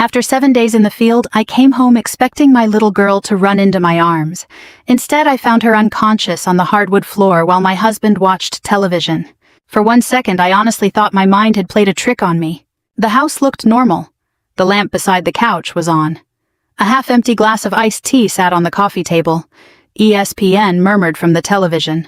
After 7 days in the field, I came home expecting my little girl to run into my arms. Instead, I found her unconscious on the hardwood floor while my husband watched television. For 1 second, I honestly thought my mind had played a trick on me. The house looked normal. The lamp beside the couch was on. A half-empty glass of iced tea sat on the coffee table. ESPN murmured from the television.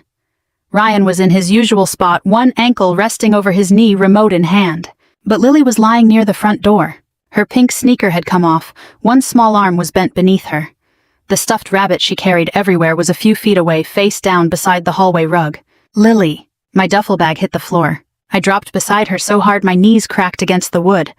Ryan was in his usual spot, one ankle resting over his knee, remote in hand. But Lily was lying near the front door. Her pink sneaker had come off, one small arm was bent beneath her. The stuffed rabbit she carried everywhere was a few feet away, face down beside the hallway rug. Lily. My duffel bag hit the floor. I dropped beside her so hard my knees cracked against the wood.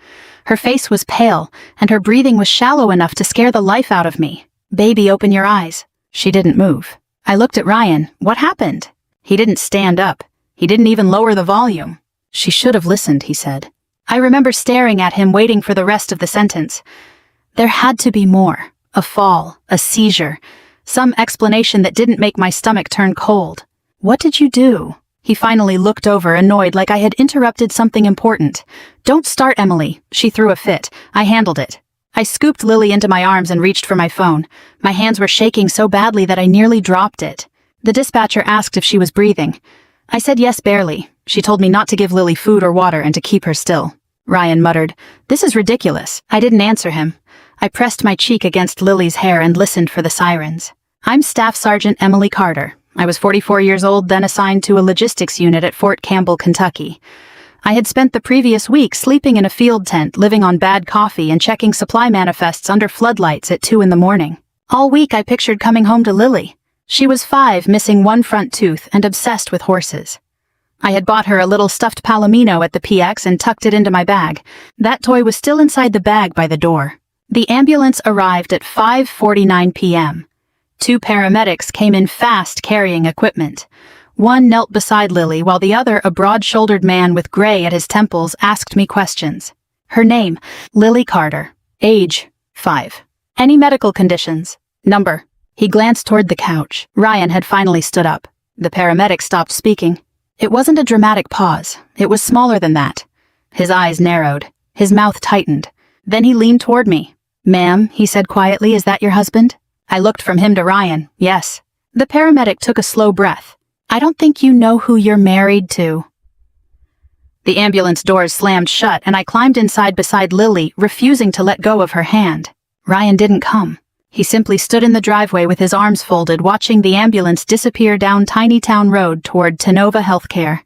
Her face was pale, and her breathing was shallow enough to scare the life out of me. "Baby, open your eyes." She didn't move. I looked at Ryan. What happened? He didn't stand up. He didn't even lower the volume. "She should have listened," he said. I remember staring at him, waiting for the rest of the sentence. There had to be more. A fall, a seizure, some explanation that didn't make my stomach turn cold. "What did you do?" He finally looked over, annoyed, like I had interrupted something important. "Don't start, Emily." She threw a fit. I handled it. I scooped Lily into my arms and reached for my phone. My hands were shaking so badly that I nearly dropped it. The dispatcher asked if she was breathing. I said yes, barely. She told me not to give Lily food or water and to keep her still. Ryan muttered, "This is ridiculous." I didn't answer him. I pressed my cheek against Lily's hair and listened for the sirens. "I'm Staff Sergeant Emily Carter. I was 44 years old, then assigned to a logistics unit at Fort Campbell, Kentucky. I had spent the previous week sleeping in a field tent, living on bad coffee, and checking supply manifests under floodlights at 2 in the morning. All week I pictured coming home to Lily. She was 5, missing one front tooth, and obsessed with horses. I had bought her a little stuffed palomino at the PX and tucked it into my bag. That toy was still inside the bag by the door. The ambulance arrived at 5:49 p.m. 2 paramedics came in fast, carrying equipment. One knelt beside Lily, while the other, a broad-shouldered man with gray at his temples, asked me questions. Her name, Lily Carter. Age, 5. Any medical conditions? Number. He glanced toward the couch. Ryan had finally stood up. The paramedic stopped speaking. It wasn't a dramatic pause. It was smaller than that. His eyes narrowed. His mouth tightened. Then he leaned toward me. "Ma'am," he said quietly, "is that your husband?" I looked from him to Ryan. "Yes." The paramedic took a slow breath. "I don't think you know who you're married to." The ambulance doors slammed shut, and I climbed inside beside Lily, refusing to let go of her hand. Ryan didn't come. He simply stood in the driveway with his arms folded, watching the ambulance disappear down Tiny Town Road toward Tenova Healthcare.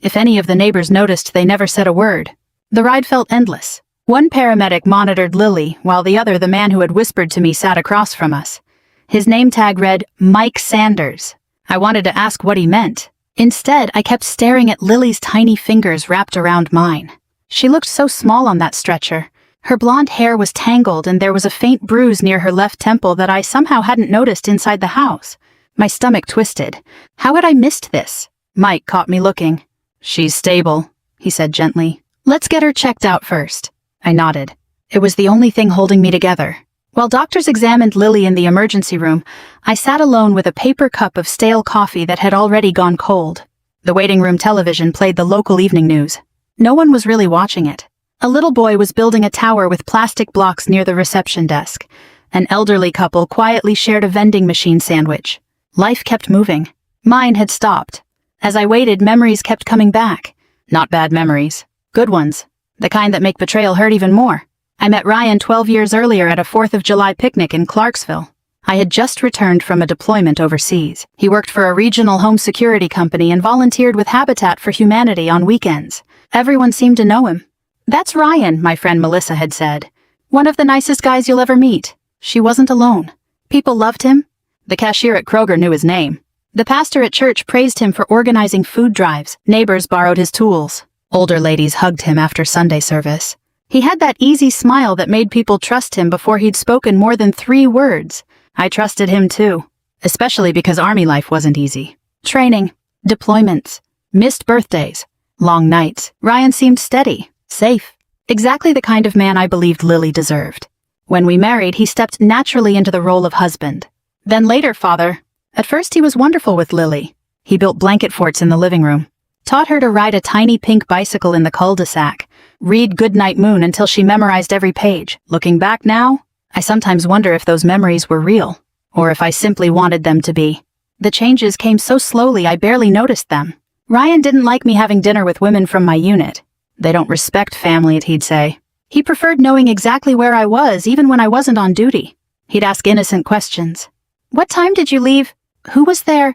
If any of the neighbors noticed, they never said a word. The ride felt endless. One paramedic monitored Lily, while the other, the man who had whispered to me, sat across from us. His name tag read, Mike Sanders. I wanted to ask what he meant. Instead, I kept staring at Lily's tiny fingers wrapped around mine. She looked so small on that stretcher. Her blonde hair was tangled, and there was a faint bruise near her left temple that I somehow hadn't noticed inside the house. My stomach twisted. How had I missed this? Mike caught me looking. "She's stable," he said gently. "Let's get her checked out first." I nodded. It was the only thing holding me together. While doctors examined Lily in the emergency room, I sat alone with a paper cup of stale coffee that had already gone cold. The waiting room television played the local evening news. No one was really watching it. A little boy was building a tower with plastic blocks near the reception desk. An elderly couple quietly shared a vending machine sandwich. Life kept moving. Mine had stopped. As I waited, memories kept coming back. Not bad memories. Good ones. The kind that make betrayal hurt even more. I met Ryan 12 years earlier at a 4th of July picnic in Clarksville. I had just returned from a deployment overseas. He worked for a regional home security company and volunteered with Habitat for Humanity on weekends. Everyone seemed to know him. "That's Ryan," my friend Melissa had said. "One of the nicest guys you'll ever meet." She wasn't alone. People loved him. The cashier at Kroger knew his name. The pastor at church praised him for organizing food drives. Neighbors borrowed his tools. Older ladies hugged him after Sunday service. He had that easy smile that made people trust him before he'd spoken more than 3 words. I trusted him too, especially because Army life wasn't easy. Training, deployments, missed birthdays, long nights. Ryan seemed steady, safe, exactly the kind of man I believed Lily deserved. When we married, he stepped naturally into the role of husband. Then later, father. At first he was wonderful with Lily. He built blanket forts in the living room, taught her to ride a tiny pink bicycle in the cul-de-sac, read Goodnight Moon until she memorized every page. Looking back now, I sometimes wonder if those memories were real, or if I simply wanted them to be. The changes came so slowly I barely noticed them. Ryan didn't like me having dinner with women from my unit. They don't respect family, he'd say. He preferred knowing exactly where I was, even when I wasn't on duty. He'd ask innocent questions. What time did you leave? Who was there?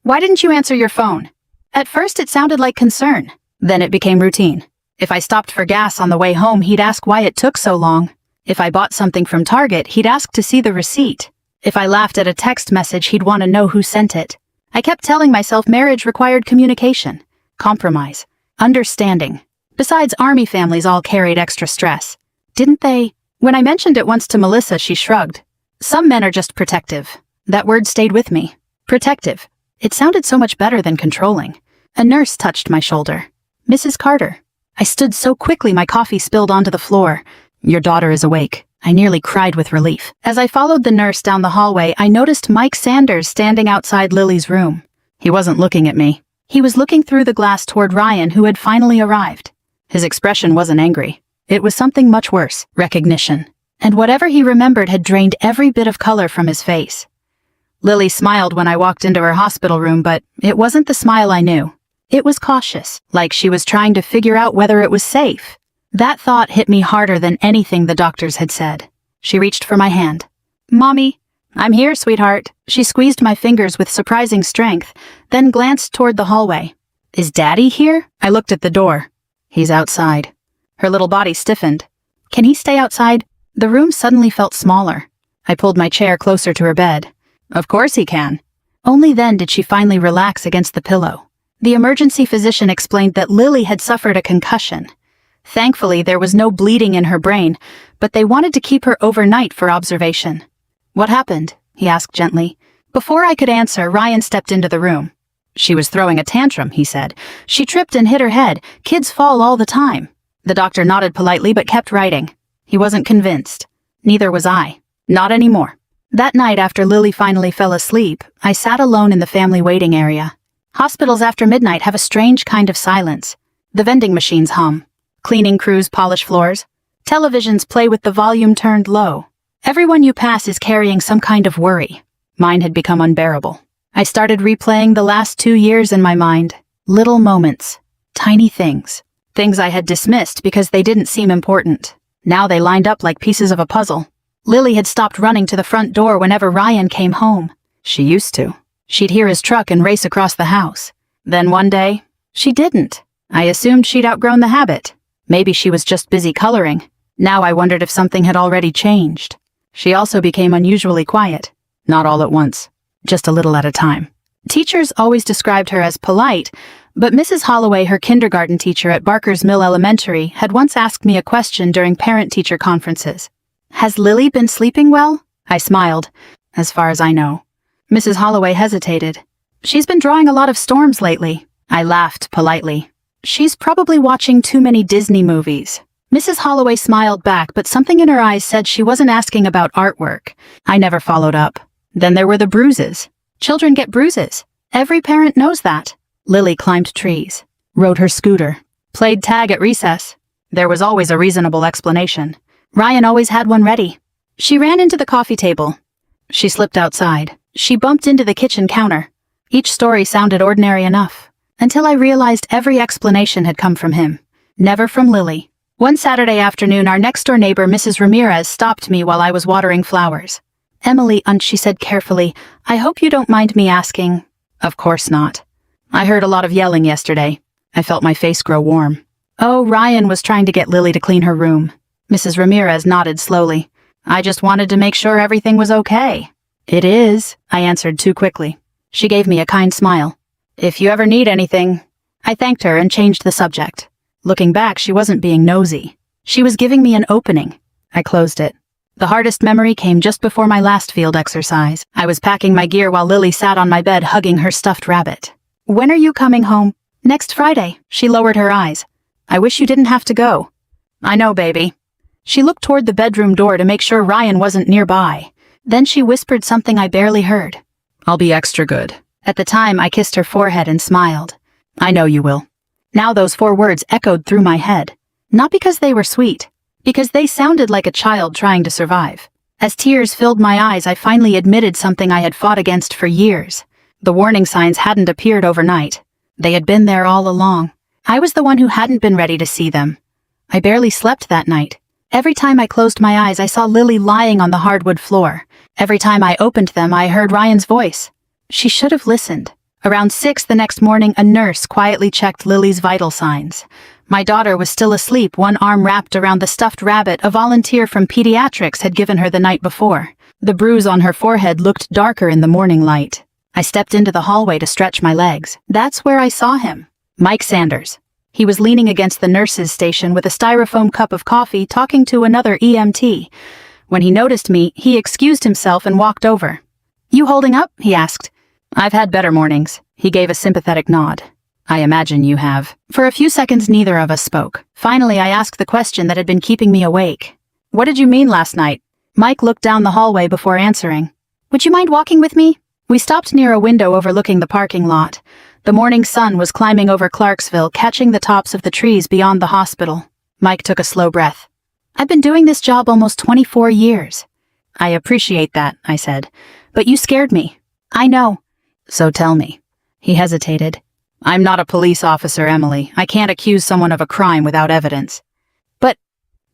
Why didn't you answer your phone? At first it sounded like concern. Then it became routine. If I stopped for gas on the way home, he'd ask why it took so long. If I bought something from Target, he'd ask to see the receipt. If I laughed at a text message, he'd want to know who sent it. I kept telling myself marriage required communication, compromise, understanding. Besides, Army families all carried extra stress. Didn't they? When I mentioned it once to Melissa, she shrugged. Some men are just protective. That word stayed with me. Protective. It sounded so much better than controlling. A nurse touched my shoulder. Mrs. Carter. I stood so quickly my coffee spilled onto the floor. Your daughter is awake. I nearly cried with relief. As I followed the nurse down the hallway, I noticed Mike Sanders standing outside Lily's room. He wasn't looking at me. He was looking through the glass toward Ryan, who had finally arrived. His expression wasn't angry. It was something much worse, recognition. And whatever he remembered had drained every bit of color from his face. Lily smiled when I walked into her hospital room, but it wasn't the smile I knew. It was cautious, like she was trying to figure out whether it was safe. That thought hit me harder than anything the doctors had said. She reached for my hand. Mommy, I'm here, sweetheart. She squeezed my fingers with surprising strength, then glanced toward the hallway. Is Daddy here? I looked at the door. He's outside. Her little body stiffened. Can he stay outside? The room suddenly felt smaller. I pulled my chair closer to her bed. Of course he can. Only then did she finally relax against the pillow. The emergency physician explained that Lily had suffered a concussion. Thankfully, there was no bleeding in her brain, but they wanted to keep her overnight for observation. What happened? He asked gently. Before I could answer, Ryan stepped into the room. She was throwing a tantrum, he said. She tripped and hit her head. Kids fall all the time. The doctor nodded politely but kept writing. He wasn't convinced. Neither was I. Not anymore. That night, after Lily finally fell asleep, I sat alone in the family waiting area. Hospitals after midnight have a strange kind of silence. The vending machines hum. Cleaning crews polish floors. Televisions play with the volume turned low. Everyone you pass is carrying some kind of worry. Mine had become unbearable. I started replaying the last 2 years in my mind. Little moments. Tiny things. Things I had dismissed because they didn't seem important. Now they lined up like pieces of a puzzle. Lily had stopped running to the front door whenever Ryan came home. She used to. She'd hear his truck and race across the house. Then one day, she didn't. I assumed she'd outgrown the habit. Maybe she was just busy coloring. Now I wondered if something had already changed. She also became unusually quiet. Not all at once. Just a little at a time. Teachers always described her as polite, but Mrs. Holloway, her kindergarten teacher at Barker's Mill Elementary, had once asked me a question during parent-teacher conferences. Has Lily been sleeping well? I smiled. As far as I know. Mrs. Holloway hesitated. She's been drawing a lot of storms lately. I laughed politely. She's probably watching too many Disney movies. Mrs. Holloway smiled back, but something in her eyes said she wasn't asking about artwork. I never followed up. Then there were the bruises. Children get bruises. Every parent knows that. Lily climbed trees, rode her scooter, played tag at recess. There was always a reasonable explanation. Ryan always had one ready. She ran into the coffee table. She slipped outside. She bumped into the kitchen counter. Each story sounded ordinary enough, until I realized every explanation had come from him, never from Lily. One Saturday afternoon, our next-door neighbor, Mrs. Ramirez, stopped me while I was watering flowers. Emily, she said carefully, I hope you don't mind me asking. Of course not. I heard a lot of yelling yesterday. I felt my face grow warm. Oh, Ryan was trying to get Lily to clean her room. Mrs. Ramirez nodded slowly. I just wanted to make sure everything was okay. It is, I answered too quickly. She gave me a kind smile. If you ever need anything. I thanked her and changed the subject. Looking back, she wasn't being nosy. She was giving me an opening. I closed it. The hardest memory came just before my last field exercise. I was packing my gear while Lily sat on my bed hugging her stuffed rabbit. When are you coming home? Next Friday. She lowered her eyes. I wish you didn't have to go. I know, baby. She looked toward the bedroom door to make sure Ryan wasn't nearby. Then she whispered something I barely heard. I'll be extra good. At the time, I kissed her forehead and smiled. I know you will. Now those 4 words echoed through my head. Not because they were sweet, because they sounded like a child trying to survive. As tears filled my eyes, I finally admitted something I had fought against for years. The warning signs hadn't appeared overnight. They had been there all along. I was the one who hadn't been ready to see them. I barely slept that night. Every time I closed my eyes, I saw Lily lying on the hardwood floor. Every time I opened them, I heard Ryan's voice. She should have listened. Around 6 the next morning, a nurse quietly checked Lily's vital signs. My daughter was still asleep, one arm wrapped around the stuffed rabbit a volunteer from pediatrics had given her the night before. The bruise on her forehead looked darker in the morning light. I stepped into the hallway to stretch my legs. That's where I saw him. Mike Sanders. He was leaning against the nurse's station with a styrofoam cup of coffee, talking to another EMT. When he noticed me, he excused himself and walked over. "You holding up?" he asked. "I've had better mornings." He gave a sympathetic nod. "I imagine you have." For a few seconds, neither of us spoke. Finally, I asked the question that had been keeping me awake. "What did you mean last night?" Mike looked down the hallway before answering. "Would you mind walking with me?" We stopped near a window overlooking the parking lot. The morning sun was climbing over Clarksville, catching the tops of the trees beyond the hospital. Mike took a slow breath. "I've been doing this job almost 24 years. "I appreciate that," I said. "But you scared me." "I know." "So tell me." He hesitated. "I'm not a police officer, Emily. I can't accuse someone of a crime without evidence." "But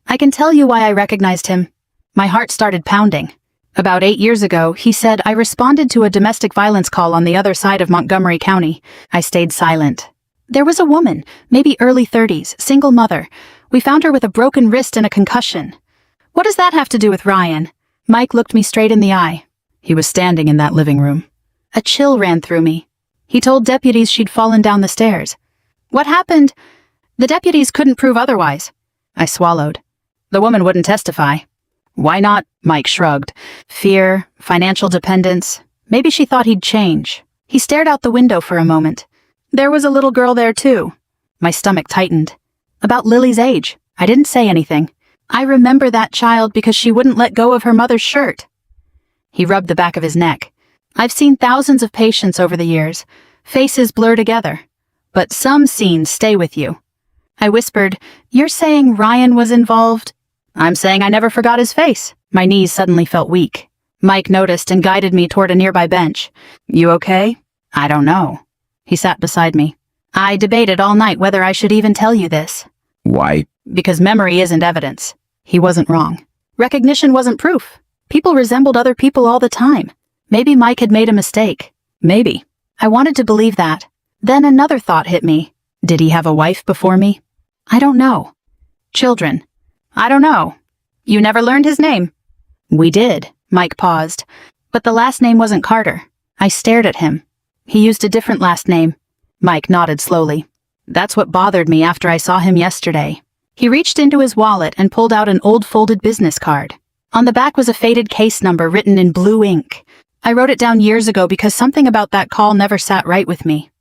I can tell you why I recognized him." My heart started pounding. About 8 years ago, he said, I responded to a domestic violence call on the other side of Montgomery County. I stayed silent. There was a woman, maybe early 30s, single mother. We found her with a broken wrist and a concussion. "What does that have to do with Ryan?" Mike looked me straight in the eye. "He was standing in that living room." A chill ran through me. "He told deputies she'd fallen down the stairs." "What happened?" "The deputies couldn't prove otherwise." I swallowed. "The woman wouldn't testify." "Why not?" Mike shrugged. "Fear, financial dependence. Maybe she thought he'd change." He stared out the window for a moment. "There was a little girl there too." My stomach tightened. "About Lily's age." I didn't say anything. "I remember that child because she wouldn't let go of her mother's shirt." He rubbed the back of his neck. "I've seen thousands of patients over the years. Faces blur together. But some scenes stay with you." I whispered, "You're saying Ryan was involved?" "I'm saying I never forgot his face." My knees suddenly felt weak. Mike noticed and guided me toward a nearby bench. "You okay?" "I don't know." He sat beside me. "I debated all night whether I should even tell you this." "Why?" "Because memory isn't evidence." He wasn't wrong. Recognition wasn't proof. People resembled other people all the time. Maybe Mike had made a mistake. Maybe. I wanted to believe that. Then another thought hit me. Did he have a wife before me? I don't know. Children? I don't know. You never learned his name? We did. Mike paused. But the last name wasn't Carter. I stared at him. He used a different last name. Mike nodded slowly. That's what bothered me after I saw him yesterday. He reached into his wallet and pulled out an old folded business card. On the back was a faded case number written in blue ink. I wrote it down years ago because something about that call never sat right with me.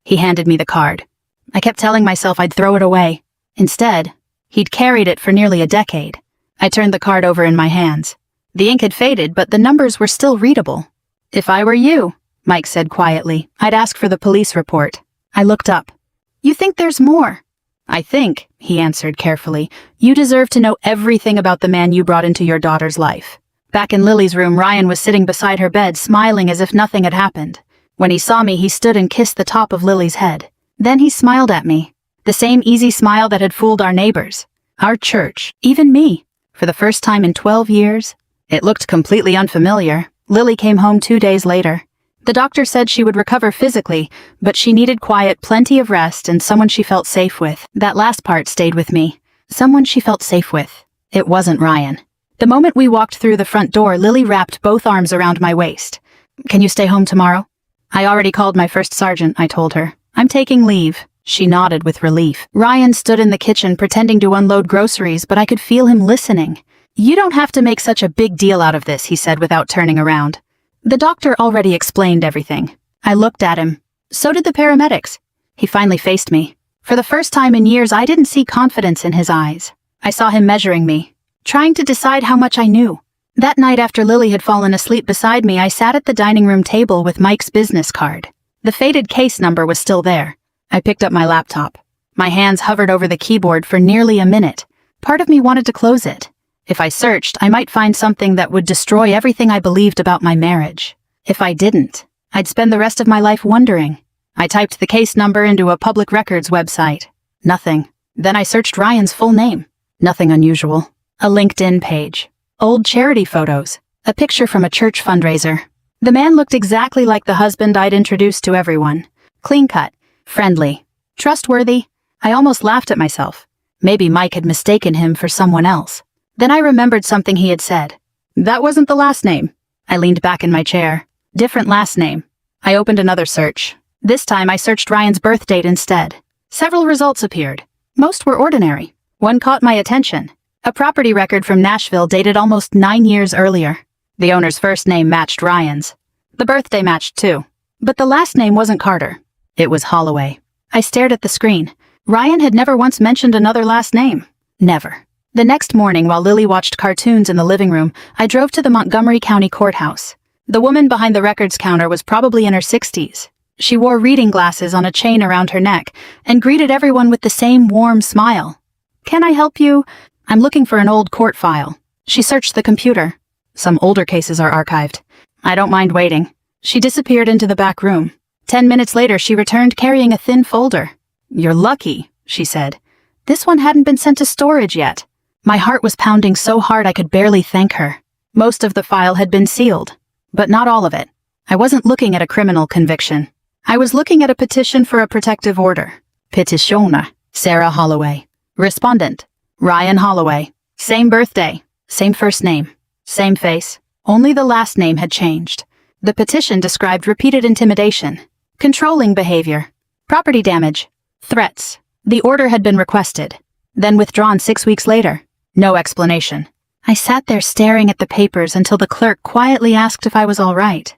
He handed me the card. I kept telling myself I'd throw it away. Instead, he'd carried it for nearly a decade. I turned the card over in my hands. The ink had faded, but the numbers were still readable. If I were you, Mike said quietly, I'd ask for the police report. I looked up. You think there's more? I think, he answered carefully, you deserve to know everything about the man you brought into your daughter's life. Back in Lily's room, Ryan was sitting beside her bed, smiling as if nothing had happened. When he saw me, he stood and kissed the top of Lily's head. Then he smiled at me. The same easy smile that had fooled our neighbors, our church, even me. For the first time in 12 years, it looked completely unfamiliar. Lily came home 2 days later. The doctor said she would recover physically, but she needed quiet, plenty of rest, and someone she felt safe with. That last part stayed with me. Someone she felt safe with. It wasn't Ryan. The moment we walked through the front door, Lily wrapped both arms around my waist. Can you stay home tomorrow? I already called my first sergeant, I told her. I'm taking leave. She nodded with relief. Ryan stood in the kitchen pretending to unload groceries, but I could feel him listening. You don't have to make such a big deal out of this, he said without turning around. The doctor already explained everything. I looked at him. So did the paramedics. He finally faced me. For the first time in years, I didn't see confidence in his eyes. I saw him measuring me, trying to decide how much I knew. That night after Lily had fallen asleep beside me, I sat at the dining room table with Mike's business card. The faded case number was still there. I picked up my laptop. My hands hovered over the keyboard for nearly a minute. Part of me wanted to close it. If I searched, I might find something that would destroy everything I believed about my marriage. If I didn't, I'd spend the rest of my life wondering. I typed the case number into a public records website. Nothing. Then I searched Ryan's full name. Nothing unusual. A LinkedIn page. Old charity photos. A picture from a church fundraiser. The man looked exactly like the husband I'd introduced to everyone. Clean-cut. Friendly. Trustworthy. I almost laughed at myself. Maybe Mike had mistaken him for someone else. Then I remembered something he had said. That wasn't the last name. I leaned back in my chair. Different last name. I opened another search. This time I searched Ryan's birth date instead. Several results appeared. Most were ordinary. One caught my attention. A property record from Nashville dated almost 9 years earlier. The owner's first name matched Ryan's. The birthday matched too. But the last name wasn't Carter. It was Holloway. I stared at the screen. Ryan had never once mentioned another last name. Never. The next morning, while Lily watched cartoons in the living room, I drove to the Montgomery County Courthouse. The woman behind the records counter was probably in her 60s. She wore reading glasses on a chain around her neck and greeted everyone with the same warm smile. "Can I help you? I'm looking for an old court file." She searched the computer. "Some older cases are archived. I don't mind waiting." She disappeared into the back room. 10 minutes later, she returned carrying a thin folder. "You're lucky," she said. This one hadn't been sent to storage yet. My heart was pounding so hard I could barely thank her. Most of the file had been sealed, but not all of it. I wasn't looking at a criminal conviction. I was looking at a petition for a protective order. Petitiona, Sarah Holloway. Respondent, Ryan Holloway. Same birthday, same first name, same face. Only the last name had changed. The petition described repeated intimidation, controlling behavior, property damage, threats. The order had been requested, then withdrawn 6 weeks later. No explanation. I sat there staring at the papers until the clerk quietly asked if I was all right.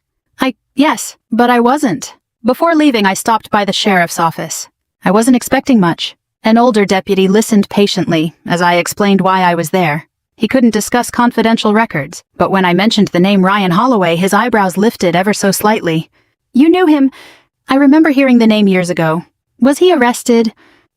Yes, but I wasn't. Before leaving, I stopped by the sheriff's office. I wasn't expecting much. An older deputy listened patiently as I explained why I was there. He couldn't discuss confidential records, but when I mentioned the name Ryan Holloway, his eyebrows lifted ever so slightly. "You knew him. I remember hearing the name years ago. Was he arrested?"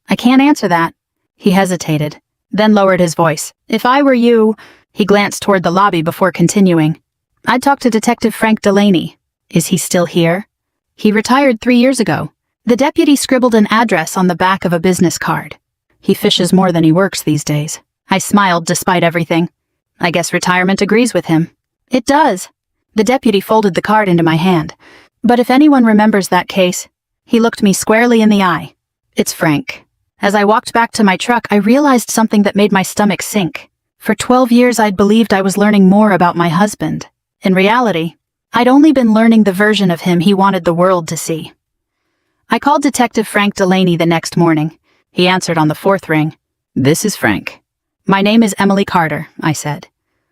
"I can't answer that." He hesitated, then lowered his voice. "If I were you..." He glanced toward the lobby before continuing. "I'd talk to Detective Frank Delaney. Is he still here?" "He retired 3 years ago." The deputy scribbled an address on the back of a business card. "He fishes more than he works these days." I smiled despite everything. "I guess retirement agrees with him." "It does." The deputy folded the card into my hand. "But if anyone remembers that case..." He looked me squarely in the eye. "It's Frank." As I walked back to my truck, I realized something that made my stomach sink. For 12 years, I'd believed I was learning more about my husband. In reality, I'd only been learning the version of him he wanted the world to see. I called Detective Frank Delaney the next morning. He answered on the 4th ring. "This is Frank." "My name is Emily Carter," I said.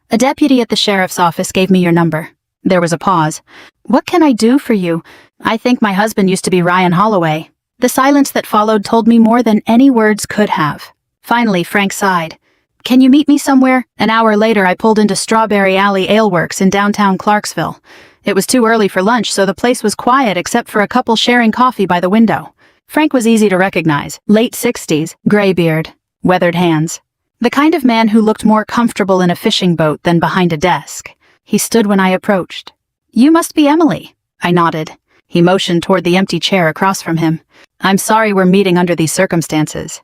"A deputy at the sheriff's office gave me your number." There was a pause. "What can I do for you? I think my husband used to be Ryan Holloway." The silence that followed told me more than any words could have. Finally, Frank sighed. "Can you meet me somewhere?" An hour later, I pulled into Strawberry Alley Ale Works in downtown Clarksville. It was too early for lunch, so the place was quiet except for a couple sharing coffee by the window. Frank was easy to recognize. Late 60s, gray beard, weathered hands. The kind of man who looked more comfortable in a fishing boat than behind a desk. He stood when I approached. "You must be Emily." I nodded. He motioned toward the empty chair across from him. "I'm sorry we're meeting under these circumstances."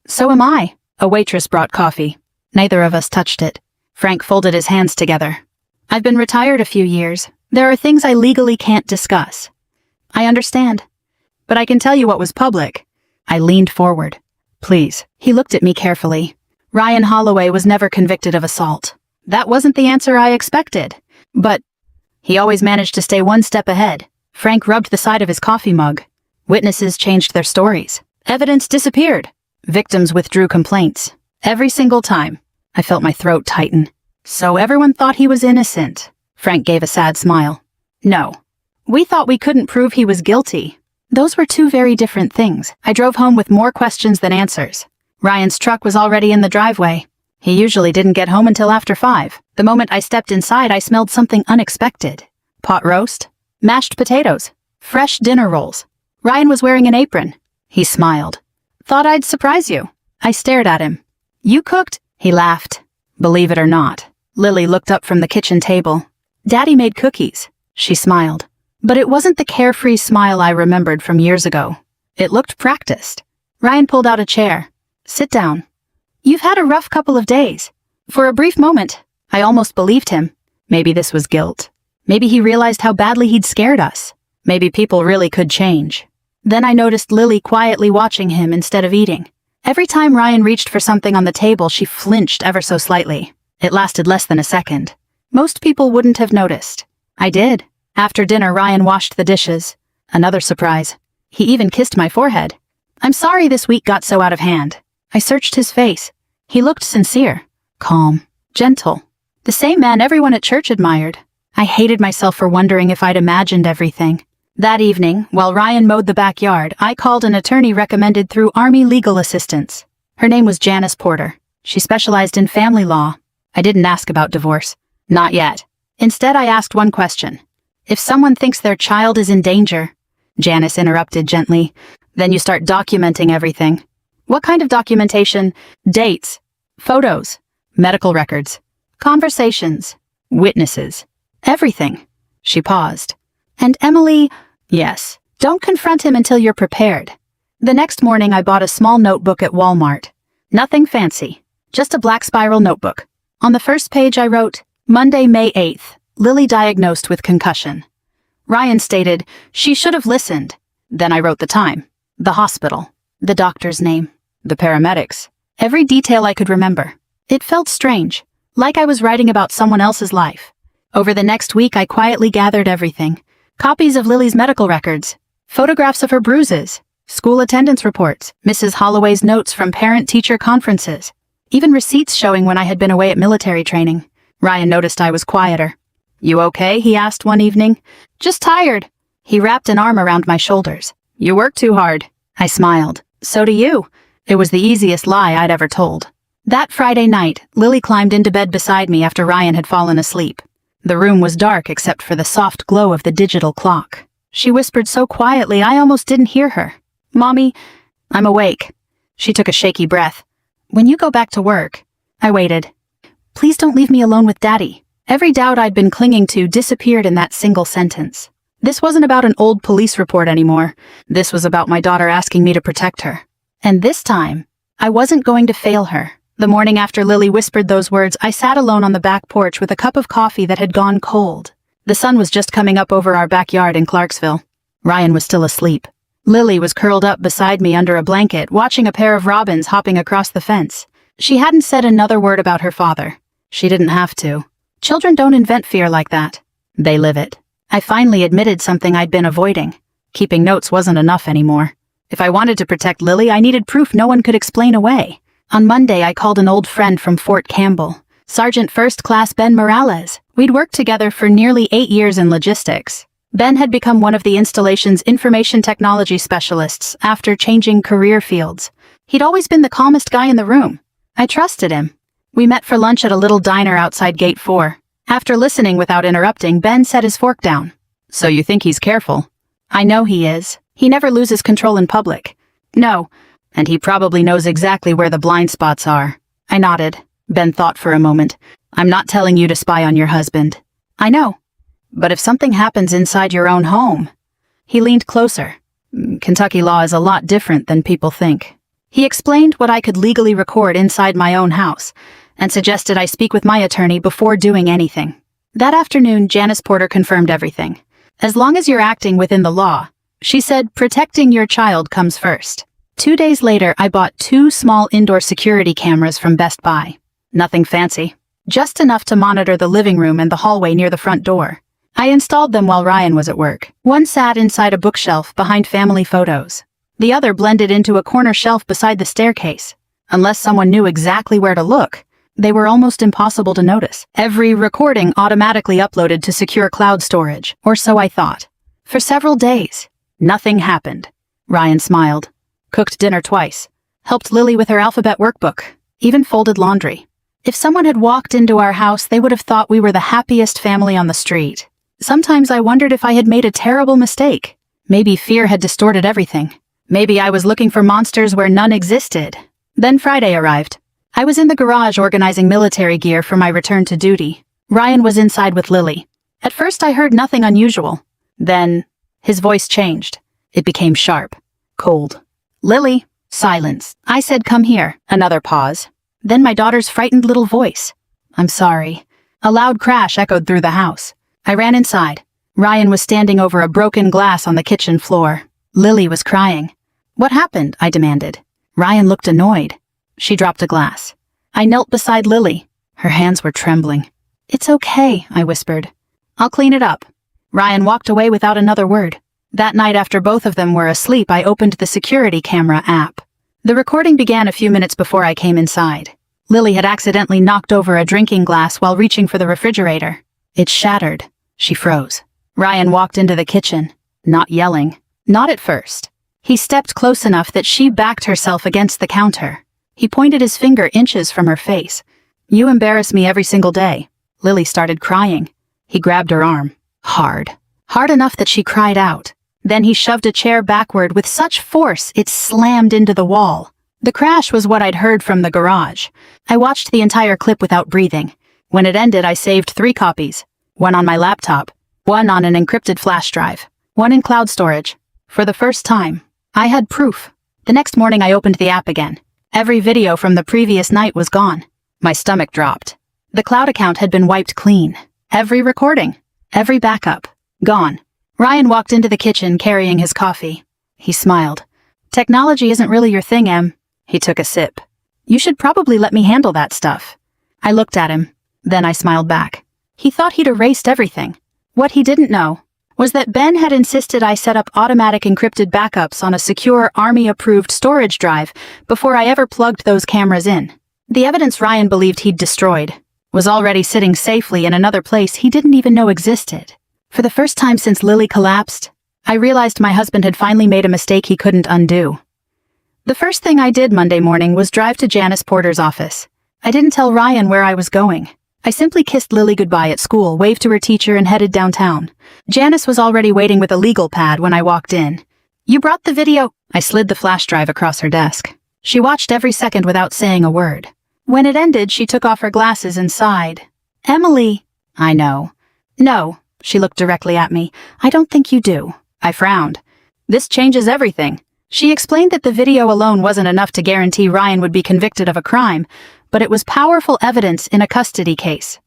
"So am I." A waitress brought coffee. Neither of us touched it. Frank folded his hands together. "I've been retired a few years. There are things I legally can't discuss." "I understand. But I can tell you what was public." I leaned forward. "Please." He looked at me carefully. "Ryan Holloway was never convicted of assault." That wasn't the answer I expected. But he always managed to stay one step ahead. Frank rubbed the side of his coffee mug. Witnesses changed their stories. Evidence disappeared. Victims withdrew complaints. Every single time. I felt my throat tighten. So everyone thought he was innocent. Frank gave a sad smile. "No. We thought we couldn't prove he was guilty." Those were two very different things. I drove home with more questions than answers. Ryan's truck was already in the driveway. He usually didn't get home until after 5. The moment I stepped inside, I smelled something unexpected. Pot roast, mashed potatoes, fresh dinner rolls. Ryan was wearing an apron. He smiled. Thought I'd surprise you. I stared at him. You cooked? He laughed. Believe it or not. Lily looked up from the kitchen table. Daddy made cookies. She smiled. But it wasn't the carefree smile I remembered from years ago. It looked practiced. Ryan pulled out a chair. Sit down. You've had a rough couple of days. For a brief moment, I almost believed him. Maybe this was guilt. Maybe he realized how badly he'd scared us. Maybe people really could change. Then I noticed Lily quietly watching him instead of eating. Every time Ryan reached for something on the table, she flinched ever so slightly. It lasted less than a second. Most people wouldn't have noticed. I did. After dinner, Ryan washed the dishes. Another surprise. He even kissed my forehead. I'm sorry this week got so out of hand. I searched his face. He looked sincere, calm, gentle. The same man everyone at church admired. I hated myself for wondering if I'd imagined everything. That evening, while Ryan mowed the backyard, I called an attorney recommended through Army legal assistance. Her name was Janice Porter. She specialized in family law. I didn't ask about divorce. Not yet. Instead, I asked one question. If someone thinks their child is in danger, Janice interrupted gently, then you start documenting everything. What kind of documentation? Dates, photos, medical records, conversations, witnesses, everything. She paused. And Emily, yes, don't confront him until you're prepared. The next morning I bought a small notebook at Walmart. Nothing fancy, just a black spiral notebook. On the first page I wrote, Monday, May 8th, Lily diagnosed with concussion. Ryan stated, she should have listened. Then I wrote the time, the hospital, the doctor's name, the paramedics, every detail I could remember. It felt strange, like I was writing about someone else's life. Over the next week I quietly gathered everything. Copies of Lily's medical records, photographs of her bruises, school attendance reports, Mrs. Holloway's notes from parent-teacher conferences, even receipts showing when I had been away at military training. Ryan noticed I was quieter. You okay? He asked one evening. Just tired. He wrapped an arm around my shoulders. You work too hard. I smiled. So do you. It was the easiest lie I'd ever told. That Friday night, Lily climbed into bed beside me after Ryan had fallen asleep. The room was dark except for the soft glow of the digital clock. She whispered so quietly I almost didn't hear her. Mommy, I'm awake. She took a shaky breath. When you go back to work. I waited. Please don't leave me alone with Daddy. Every doubt I'd been clinging to disappeared in that single sentence. This wasn't about an old police report anymore. This was about my daughter asking me to protect her. And this time, I wasn't going to fail her. The morning after Lily whispered those words, I sat alone on the back porch with a cup of coffee that had gone cold. The sun was just coming up over our backyard in Clarksville. Ryan was still asleep. Lily was curled up beside me under a blanket, watching a pair of robins hopping across the fence. She hadn't said another word about her father. She didn't have to. Children don't invent fear like that. They live it. I finally admitted something I'd been avoiding. Keeping notes wasn't enough anymore. If I wanted to protect Lily, I needed proof no one could explain away. On Monday, I called an old friend from Fort Campbell, Sergeant First Class Ben Morales. We'd worked together for nearly 8 years in logistics. Ben had become one of the installation's information technology specialists after changing career fields. He'd always been the calmest guy in the room. I trusted him. We met for lunch at a little diner outside Gate 4. After listening without interrupting, Ben set his fork down. So you think he's careful? I know he is. He never loses control in public. No. And he probably knows exactly where the blind spots are. I nodded. Ben thought for a moment. I'm not telling you to spy on your husband. I know. But if something happens inside your own home... He leaned closer. Kentucky law is a lot different than people think. He explained what I could legally record inside my own house, and suggested I speak with my attorney before doing anything. That afternoon, Janice Porter confirmed everything. As long as you're acting within the law, she said, protecting your child comes first. 2 days later, I bought 2 small indoor security cameras from Best Buy. Nothing fancy, just enough to monitor the living room and the hallway near the front door. I installed them while Ryan was at work. One sat inside a bookshelf behind family photos. The other blended into a corner shelf beside the staircase. Unless someone knew exactly where to look, they were almost impossible to notice. Every recording automatically uploaded to secure cloud storage, or so I thought. For several days, nothing happened. Ryan smiled. Cooked dinner twice, helped Lily with her alphabet workbook, even folded laundry. If someone had walked into our house, they would have thought we were the happiest family on the street. Sometimes I wondered if I had made a terrible mistake. Maybe fear had distorted everything. Maybe I was looking for monsters where none existed. Then Friday arrived. I was in the garage organizing military gear for my return to duty. Ryan was inside with Lily. At first I heard nothing unusual. Then, his voice changed. It became sharp, cold. "Lily." Silence. I said, "Come here." Another pause. Then my daughter's frightened little voice. "I'm sorry." A loud crash echoed through the house. I ran inside. Ryan was standing over a broken glass on the kitchen floor. Lily was crying. "What happened?" I demanded. Ryan looked annoyed. She dropped a glass. I knelt beside Lily. Her hands were trembling. "It's okay," I whispered. "I'll clean it up." Ryan walked away without another word. That night, after both of them were asleep, I opened the security camera app. The recording began a few minutes before I came inside. Lily had accidentally knocked over a drinking glass while reaching for the refrigerator. It shattered. She froze. Ryan walked into the kitchen, not yelling. Not at first. He stepped close enough that she backed herself against the counter. He pointed his finger inches from her face. "You embarrass me every single day." Lily started crying. He grabbed her arm. Hard. Hard enough that she cried out. Then he shoved a chair backward with such force it slammed into the wall. The crash was what I'd heard from the garage. I watched the entire clip without breathing. When it ended, I saved 3 copies. One on my laptop, one on an encrypted flash drive, one in cloud storage. For the first time, I had proof. The next morning I opened the app again. Every video from the previous night was gone. My stomach dropped. The cloud account had been wiped clean. Every recording, every backup, gone. Ryan walked into the kitchen carrying his coffee. He smiled. "Technology isn't really your thing, Em." He took a sip. "You should probably let me handle that stuff." I looked at him. Then I smiled back. He thought he'd erased everything. What he didn't know was that Ben had insisted I set up automatic encrypted backups on a secure Army-approved storage drive before I ever plugged those cameras in. The evidence Ryan believed he'd destroyed was already sitting safely in another place he didn't even know existed. For the first time since Lily collapsed, I realized my husband had finally made a mistake he couldn't undo. The first thing I did Monday morning was drive to Janice Porter's office. I didn't tell Ryan where I was going. I simply kissed Lily goodbye at school, waved to her teacher, and headed downtown. Janice was already waiting with a legal pad when I walked in. "You brought the video?" I slid the flash drive across her desk. She watched every second without saying a word. When it ended, she took off her glasses and sighed. "Emily." "I know." "No." She looked directly at me. "I don't think you do." I frowned. "This changes everything." She explained that the video alone wasn't enough to guarantee Ryan would be convicted of a crime, but it was powerful evidence in a custody case.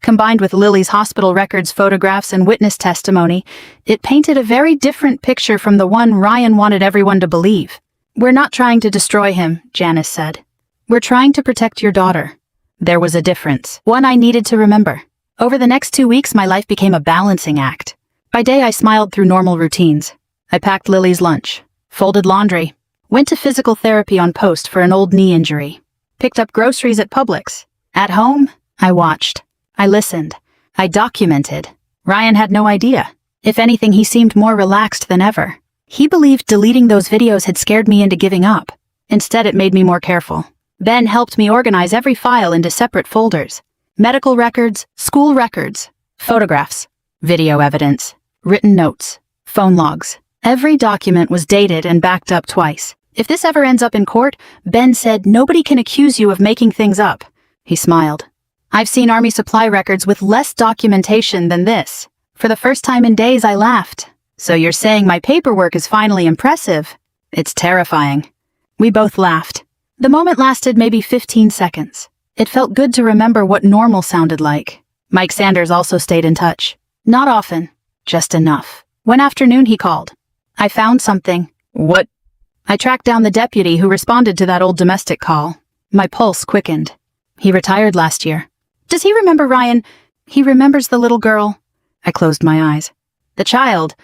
Combined with Lily's hospital records, photographs, and witness testimony, it painted a very different picture from the one Ryan wanted everyone to believe. "We're not trying to destroy him," Janice said. "We're trying to protect your daughter." There was a difference, one I needed to remember. Over the next 2 weeks, my life became a balancing act. By day, I smiled through normal routines. I packed Lily's lunch, folded laundry, went to physical therapy on post for an old knee injury, picked up groceries at Publix. At home, I watched. I listened. I documented. Ryan had no idea. If anything, he seemed more relaxed than ever. He believed deleting those videos had scared me into giving up. Instead, it made me more careful. Ben helped me organize every file into separate folders. Medical records, school records, photographs, video evidence, written notes, phone logs. Every document was dated and backed up twice. "If this ever ends up in court," Ben said, "nobody can accuse you of making things up." He smiled. "I've seen Army supply records with less documentation than this." For the first time in days, I laughed. "So you're saying my paperwork is finally impressive?" "It's terrifying." We both laughed. The moment lasted maybe 15 seconds. It felt good to remember what normal sounded like. Mike Sanders also stayed in touch. Not often, just enough. One afternoon he called. "I found something." "What?" I tracked down the deputy who responded to that old domestic call. My pulse quickened. "He retired last year." "Does he remember Ryan?" "He remembers the little girl." I closed my eyes. "The child?"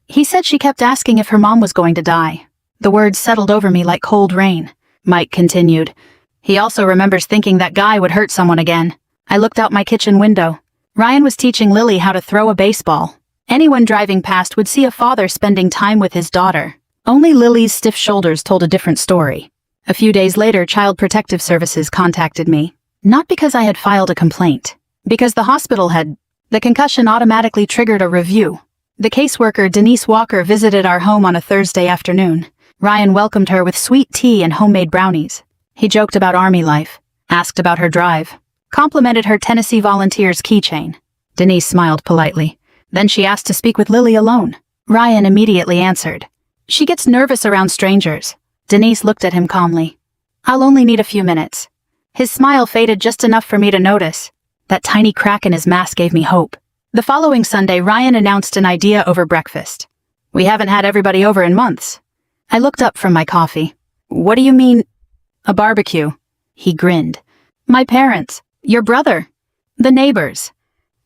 "He said she kept asking if her mom was going to die." The words settled over me like cold rain. Mike continued. "He also remembers thinking that guy would hurt someone again." I looked out my kitchen window. Ryan was teaching Lily how to throw a baseball. Anyone driving past would see a father spending time with his daughter. Only Lily's stiff shoulders told a different story. A few days later, Child Protective Services contacted me. Not because I had filed a complaint. Because the hospital had. The concussion automatically triggered a review. The caseworker, Denise Walker, visited our home on a Thursday afternoon. Ryan welcomed her with sweet tea and homemade brownies. He joked about army life, asked about her drive, complimented her Tennessee Volunteers keychain. Denise smiled politely. Then she asked to speak with Lily alone. Ryan immediately answered. She gets nervous around strangers. Denise looked at him calmly. I'll only need a few minutes. His smile faded just enough for me to notice. That tiny crack in his mask gave me hope. The following Sunday, Ryan announced an idea over breakfast. We haven't had everybody over in months. I looked up from my coffee. What do you mean? A barbecue. He grinned. My parents. Your brother. The neighbors.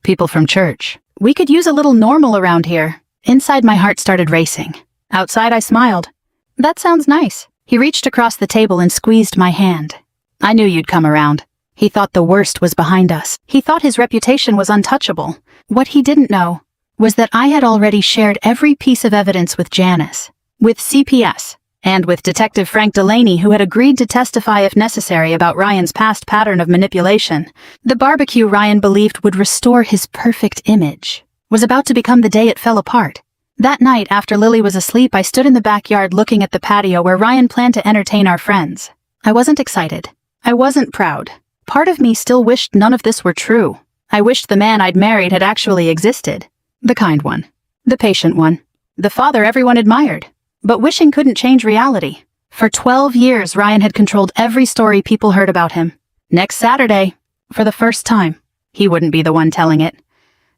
People from church. We could use a little normal around here. Inside my heart started racing. Outside I smiled. That sounds nice. He reached across the table and squeezed my hand. I knew you'd come around. He thought the worst was behind us. He thought his reputation was untouchable. What he didn't know was that I had already shared every piece of evidence with Janice, with CPS, and with Detective Frank Delaney, who had agreed to testify if necessary about Ryan's past pattern of manipulation. The barbecue Ryan believed would restore his perfect image was about to become the day it fell apart. That night, after Lily was asleep, I stood in the backyard looking at the patio where Ryan planned to entertain our friends. I wasn't excited. I wasn't proud. Part of me still wished none of this were true. I wished the man I'd married had actually existed. The kind one. The patient one. The father everyone admired. But wishing couldn't change reality. For 12 years, Ryan had controlled every story people heard about him. Next Saturday, for the first time, he wouldn't be the one telling it.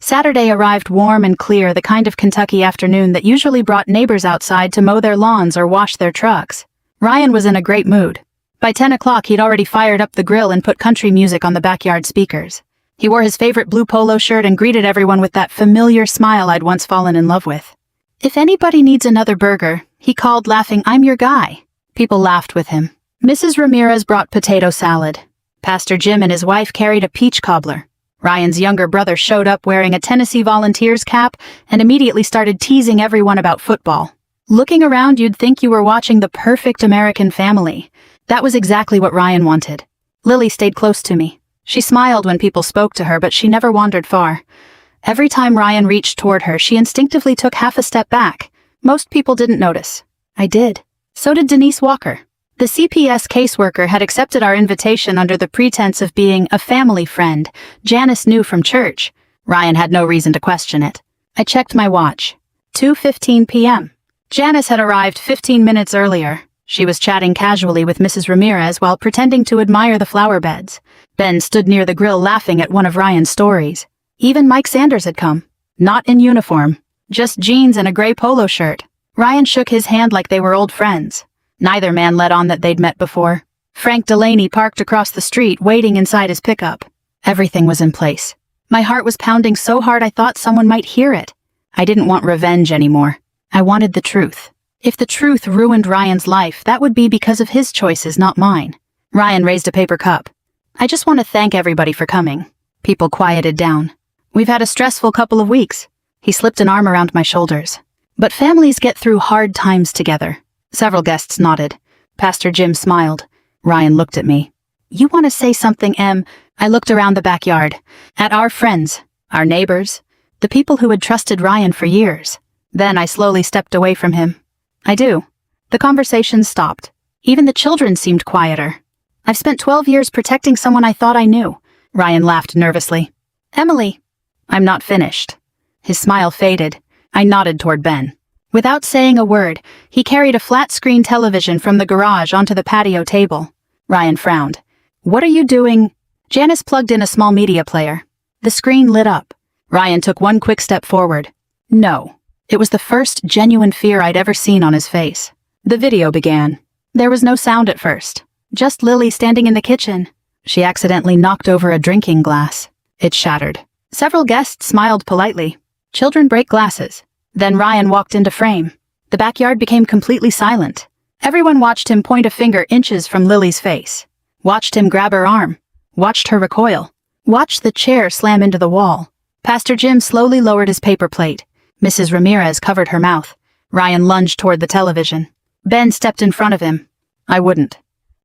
Saturday arrived warm and clear, the kind of Kentucky afternoon that usually brought neighbors outside to mow their lawns or wash their trucks. Ryan was in a great mood. By 10 o'clock, he'd already fired up the grill and put country music on the backyard speakers. He wore his favorite blue polo shirt and greeted everyone with that familiar smile I'd once fallen in love with. If anybody needs another burger, he called, laughing, I'm your guy. People laughed with him. Mrs. Ramirez brought potato salad. Pastor Jim and his wife carried a peach cobbler. Ryan's younger brother showed up wearing a Tennessee Volunteers cap and immediately started teasing everyone about football. Looking around, you'd think you were watching the perfect American family. That was exactly what Ryan wanted. Lily stayed close to me. She smiled when people spoke to her, but she never wandered far. Every time Ryan reached toward her, she instinctively took half a step back. Most people didn't notice. I did. So did Denise Walker. The CPS caseworker had accepted our invitation under the pretense of being a family friend Janice knew from church. Ryan had no reason to question it. I checked my watch. 2:15 p.m. Janice had arrived 15 minutes earlier. She was chatting casually with Mrs. Ramirez while pretending to admire the flower beds. Ben stood near the grill laughing at one of Ryan's stories. Even Mike Sanders had come. Not in uniform. Just jeans and a gray polo shirt. Ryan shook his hand like they were old friends. Neither man let on that they'd met before. Frank Delaney parked across the street, waiting inside his pickup. Everything was in place. My heart was pounding so hard I thought someone might hear it. I didn't want revenge anymore. I wanted the truth. If the truth ruined Ryan's life, that would be because of his choices, not mine. Ryan raised a paper cup. I just want to thank everybody for coming. People quieted down. We've had a stressful couple of weeks. He slipped an arm around my shoulders. But families get through hard times together. Several guests nodded. Pastor Jim smiled. Ryan looked at me. You want to say something, Em? I looked around the backyard. At our friends, our neighbors, the people who had trusted Ryan for years. Then I slowly stepped away from him. I do. The conversation stopped. Even the children seemed quieter. I've spent 12 years protecting someone I thought I knew. Ryan laughed nervously. Emily. I'm not finished. His smile faded. I nodded toward Ben. Without saying a word, he carried a flat-screen television from the garage onto the patio table. Ryan frowned. What are you doing? Janice plugged in a small media player. The screen lit up. Ryan took one quick step forward. No. It was the first genuine fear I'd ever seen on his face. The video began. There was no sound at first. Just Lily standing in the kitchen. She accidentally knocked over a drinking glass. It shattered. Several guests smiled politely. Children break glasses. Then Ryan walked into frame. The backyard became completely silent. Everyone watched him point a finger inches from Lily's face. Watched him grab her arm. Watched her recoil. Watched the chair slam into the wall. Pastor Jim slowly lowered his paper plate. Mrs. Ramirez covered her mouth. Ryan lunged toward the television. Ben stepped in front of him. I wouldn't.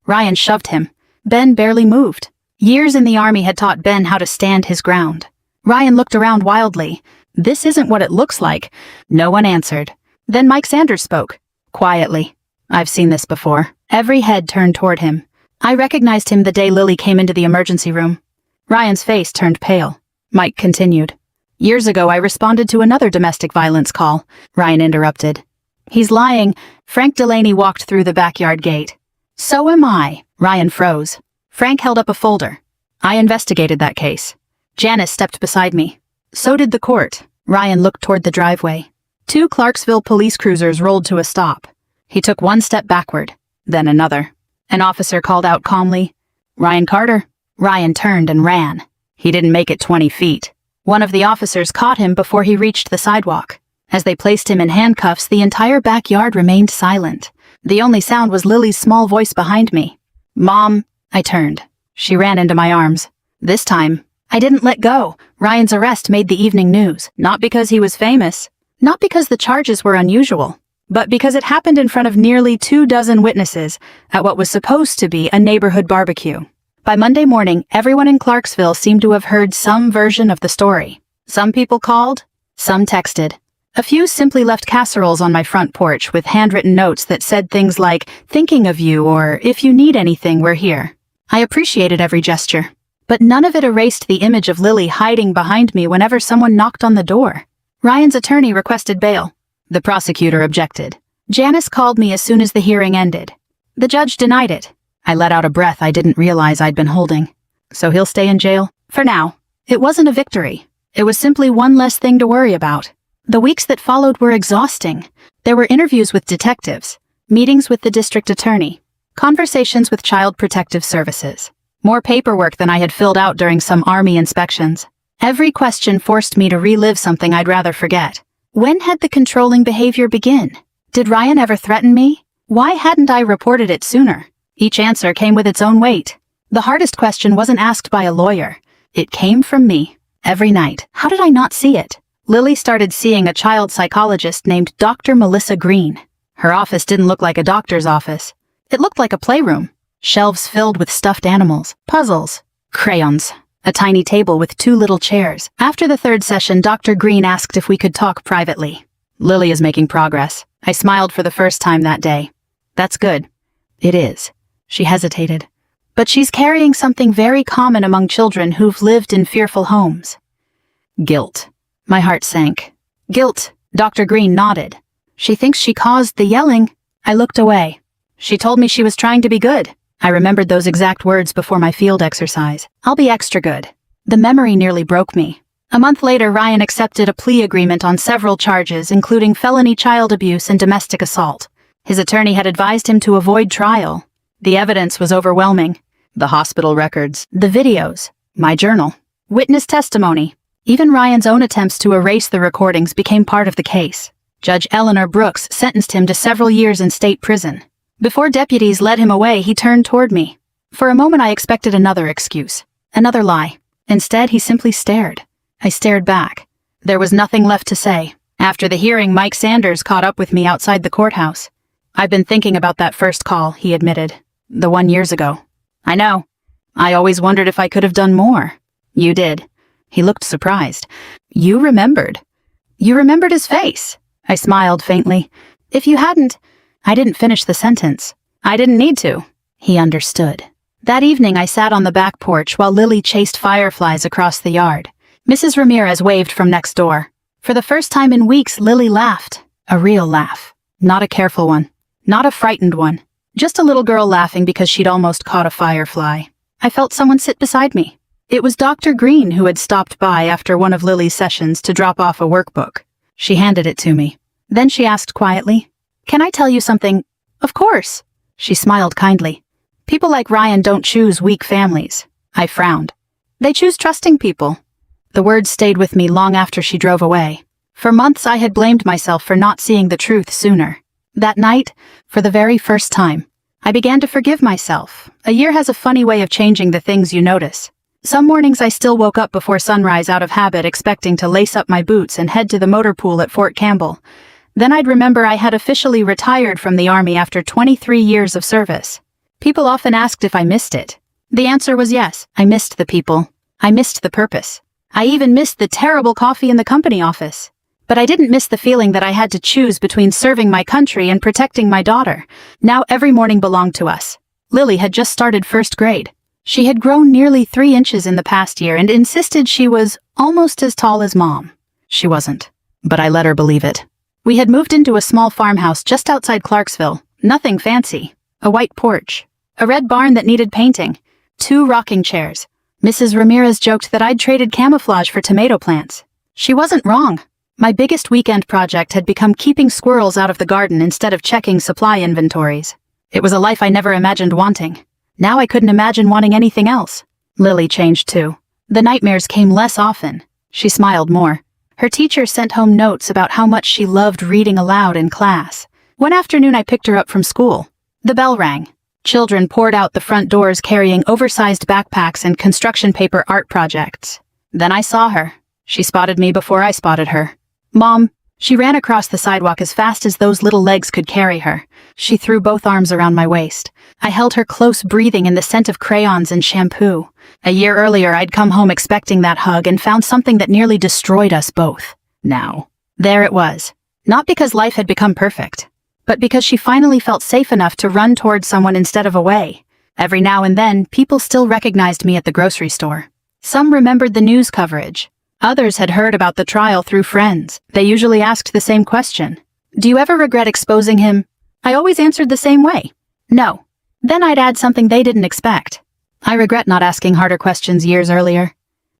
Ryan shoved him. Ben barely moved. Years in the army had taught Ben how to stand his ground. Ryan looked around wildly. This isn't what it looks like. No one answered. Then Mike Sanders spoke. Quietly. I've seen this before. Every head turned toward him. I recognized him the day Lily came into the emergency room. Ryan's face turned pale. Mike continued. Years ago, I responded to another domestic violence call. Ryan interrupted. He's lying. Frank Delaney walked through the backyard gate. So am I. Ryan froze. Frank held up a folder. I investigated that case. Janice stepped beside me. So did the court. Ryan looked toward the driveway. 2 Clarksville police cruisers rolled to a stop. He took 1 step backward, then another. An officer called out calmly, "Ryan Carter." Ryan turned and ran. He didn't make it 20 feet. One of the officers caught him before he reached the sidewalk. As they placed him in handcuffs, the entire backyard remained silent. The only sound was Lily's small voice behind me. "Mom." I turned. She ran into my arms. This time, I didn't let go. Ryan's arrest made the evening news, not because he was famous, not because the charges were unusual, but because it happened in front of nearly 24 witnesses at what was supposed to be a neighborhood barbecue. By Monday morning, everyone in Clarksville seemed to have heard some version of the story. Some people called, some texted. A few simply left casseroles on my front porch with handwritten notes that said things like, "Thinking of you," or "If you need anything, we're here." I appreciated every gesture, but none of it erased the image of Lily hiding behind me whenever someone knocked on the door. Ryan's attorney requested bail. The prosecutor objected. Janice called me as soon as the hearing ended. The judge denied it. I let out a breath I didn't realize I'd been holding. So he'll stay in jail? For now. It wasn't a victory. It was simply one less thing to worry about. The weeks that followed were exhausting. There were interviews with detectives, meetings with the district attorney, conversations with Child Protective Services, more paperwork than I had filled out during some Army inspections. Every question forced me to relive something I'd rather forget. When had the controlling behavior begin? Did Ryan ever threaten me? Why hadn't I reported it sooner? Each answer came with its own weight. The hardest question wasn't asked by a lawyer. It came from me. Every night. How did I not see it? Lily started seeing a child psychologist named Dr. Melissa Green. Her office didn't look like a doctor's office. It looked like a playroom. Shelves filled with stuffed animals, puzzles, crayons, a tiny table with 2 little chairs. After the 3rd session, Dr. Green asked if we could talk privately. Lily is making progress. I smiled for the first time that day. That's good. It is. She hesitated. But she's carrying something very common among children who've lived in fearful homes. Guilt. My heart sank. Guilt. Dr. Green nodded. She thinks she caused the yelling. I looked away. She told me she was trying to be good. I remembered those exact words before my field exercise. I'll be extra good. The memory nearly broke me. A month later, Ryan accepted a plea agreement on several charges, including felony child abuse and domestic assault. His attorney had advised him to avoid trial. The evidence was overwhelming. The hospital records, the videos, my journal, witness testimony. Even Ryan's own attempts to erase the recordings became part of the case. Judge Eleanor Brooks sentenced him to several years in state prison. Before deputies led him away, he turned toward me. For a moment I expected another excuse, another lie. Instead, he simply stared. I stared back. There was nothing left to say. After the hearing, Mike Sanders caught up with me outside the courthouse. "I've been thinking about that first call," he admitted. "The one years ago." "I know. I always wondered if I could have done more." "You did." He looked surprised. "You remembered." "You remembered his face." I smiled faintly. "If you hadn't..." I didn't finish the sentence. "I didn't need to." He understood. That evening I sat on the back porch while Lily chased fireflies across the yard. Mrs. Ramirez waved from next door. For the first time in weeks, Lily laughed. A real laugh. Not a careful one. Not a frightened one. Just a little girl laughing because she'd almost caught a firefly. I felt someone sit beside me. It was Dr. Green who had stopped by after one of Lily's sessions to drop off a workbook. She handed it to me. Then she asked quietly, "Can I tell you something?" "Of course." She smiled kindly. "People like Ryan don't choose weak families." I frowned. "They choose trusting people." The words stayed with me long after she drove away. For months I had blamed myself for not seeing the truth sooner. That night, for the very first time, I began to forgive myself. A year has a funny way of changing the things you notice. Some mornings I still woke up before sunrise out of habit, expecting to lace up my boots and head to the motor pool at Fort Campbell. Then I'd remember I had officially retired from the Army after 23 years of service. People often asked if I missed it. The answer was yes. I missed the people. I missed the purpose. I even missed the terrible coffee in the company office. But I didn't miss the feeling that I had to choose between serving my country and protecting my daughter. Now every morning belonged to us. Lily had just started first grade. She had grown nearly 3 inches in the past year and insisted she was almost as tall as Mom. She wasn't, but I let her believe it. We had moved into a small farmhouse just outside Clarksville. Nothing fancy. A white porch. A red barn that needed painting. 2 rocking chairs. Mrs. Ramirez joked that I'd traded camouflage for tomato plants. She wasn't wrong. My biggest weekend project had become keeping squirrels out of the garden instead of checking supply inventories. It was a life I never imagined wanting. Now I couldn't imagine wanting anything else. Lily changed too. The nightmares came less often. She smiled more. Her teacher sent home notes about how much she loved reading aloud in class. One afternoon I picked her up from school. The bell rang. Children poured out the front doors carrying oversized backpacks and construction paper art projects. Then I saw her. She spotted me before I spotted her. Mom. She ran across the sidewalk as fast as those little legs could carry her. She threw both arms around my waist. I held her close, breathing in the scent of crayons and shampoo. A year earlier, I'd come home expecting that hug and found something that nearly destroyed us both. Now, there it was. Not because life had become perfect, but because she finally felt safe enough to run toward someone instead of away. Every now and then, people still recognized me at the grocery store. Some remembered the news coverage. Others had heard about the trial through friends. They usually asked the same question. Do you ever regret exposing him? I always answered the same way. No. Then I'd add something they didn't expect. I regret not asking harder questions years earlier.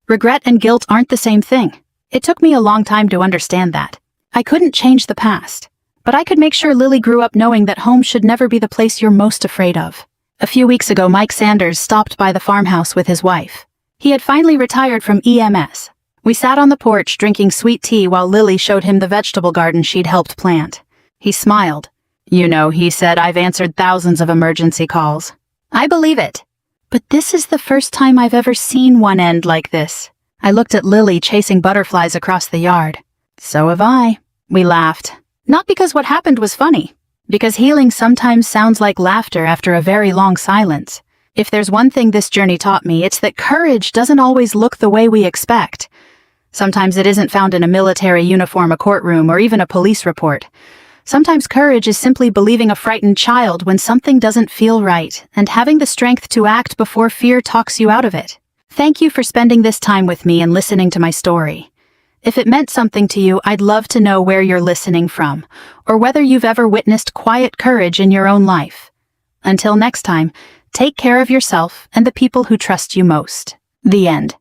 Regret and guilt aren't the same thing. It took me a long time to understand that. I couldn't change the past, but I could make sure Lily grew up knowing that home should never be the place you're most afraid of. A few weeks ago, Mike Sanders stopped by the farmhouse with his wife. He had finally retired from EMS. We sat on the porch drinking sweet tea while Lily showed him the vegetable garden she'd helped plant. He smiled. You know, he said, I've answered thousands of emergency calls. I believe it. But this is the first time I've ever seen one end like this. I looked at Lily chasing butterflies across the yard. So have I. We laughed. Not because what happened was funny. Because healing sometimes sounds like laughter after a very long silence. If there's one thing this journey taught me, it's that courage doesn't always look the way we expect. Sometimes it isn't found in a military uniform, a courtroom, or even a police report. Sometimes courage is simply believing a frightened child when something doesn't feel right, and having the strength to act before fear talks you out of it. Thank you for spending this time with me and listening to my story. If it meant something to you, I'd love to know where you're listening from, or whether you've ever witnessed quiet courage in your own life. Until next time, take care of yourself and the people who trust you most. The end.